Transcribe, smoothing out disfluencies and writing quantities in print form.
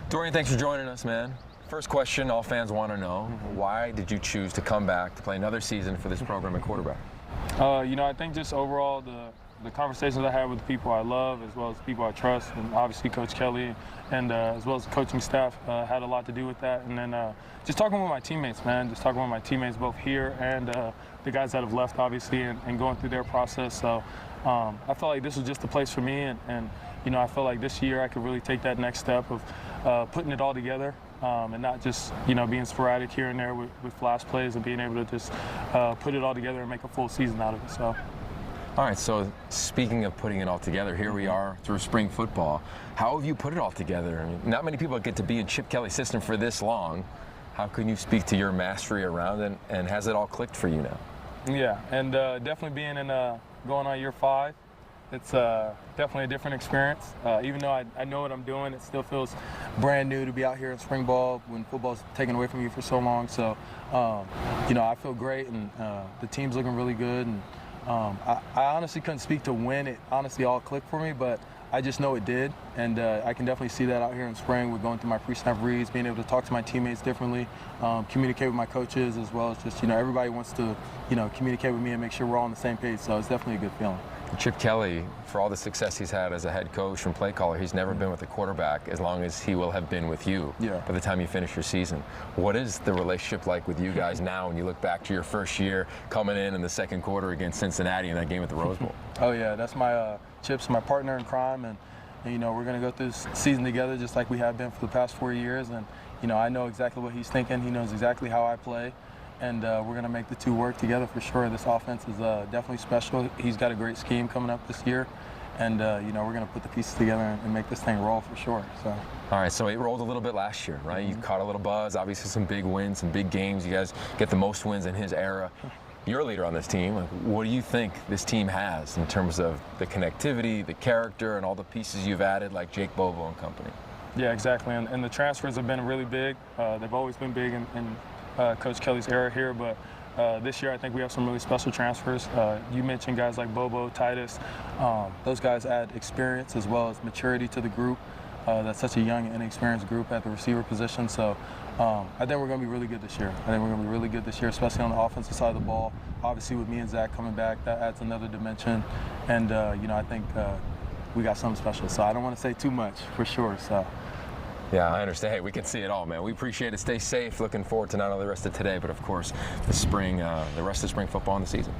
Dorian, thanks for joining us, man. First question all fans want to know, why did you choose to come back to play another season for this program at quarterback? I think just overall the conversations I had with the people I love, as well as the people I trust, and obviously Coach Kelly, and as well as the coaching staff had a lot to do with that. And then just talking with my teammates, man, just talking with my teammates both here and the guys that have left, obviously, and going through their process. So I felt like this was just the place for me, and I felt like this year I could really take that next step of putting it all together. And not just, being sporadic here and there with flash plays, and being able to just put it all together and make a full season out of it. So. All right, so speaking of putting it all together, here we are through spring football. How have you put it all together? I mean, not many people get to be in Chip Kelly's system for this long. How can you speak to your mastery around it, and has it all clicked for you now? Yeah, and definitely being in going on year 5, it's definitely a different experience. Even though I know what I'm doing, it still feels brand new to be out here in spring ball when football's taken away from you for so long. So, I feel great, and the team's looking really good. And I honestly couldn't speak to when it honestly all clicked for me, but I just know it did. And I can definitely see that out here in spring with going through my pre-snap reads, being able to talk to my teammates differently, communicate with my coaches, as well as just, everybody wants to, communicate with me and make sure we're all on the same page. So it's definitely a good feeling. Chip Kelly, for all the success he's had as a head coach and play caller, he's never been with a quarterback as long as he will have been with you by the time you finish your season. What is the relationship like with you guys now when you look back to your first year coming in the second quarter against Cincinnati in that game at the Rose Bowl? Oh, yeah, that's my Chip's my partner in crime, and we're going to go through this season together just like we have been for the past 4 years. And, I know exactly what he's thinking. He knows exactly how I play. And we're going to make the two work together for sure. This offense is definitely special. He's got a great scheme coming up this year. And, we're going to put the pieces together and make this thing roll for sure. So. All right, so it rolled a little bit last year, right? You caught a little buzz, obviously some big wins, some big games. You guys get the most wins in his era. You're a leader on this team. What do you think this team has in terms of the connectivity, the character, and all the pieces you've added, like Jake Bobo and company? Yeah, exactly. And the transfers have been really big. They've always been big in Coach Kelly's era here, but this year I think we have some really special transfers. You mentioned guys like Bobo, Titus. Those guys add experience as well as maturity to the group. That's such a young and inexperienced group at the receiver position. So I think we're going to be really good this year. Especially on the offensive side of the ball. Obviously with me and Zach coming back, that adds another dimension. And, I think we got something special. So I don't want to say too much for sure. So. Yeah, I understand. Hey, we can see it all, man. We appreciate it. Stay safe. Looking forward to not only the rest of today, but of course the rest of spring football and the season.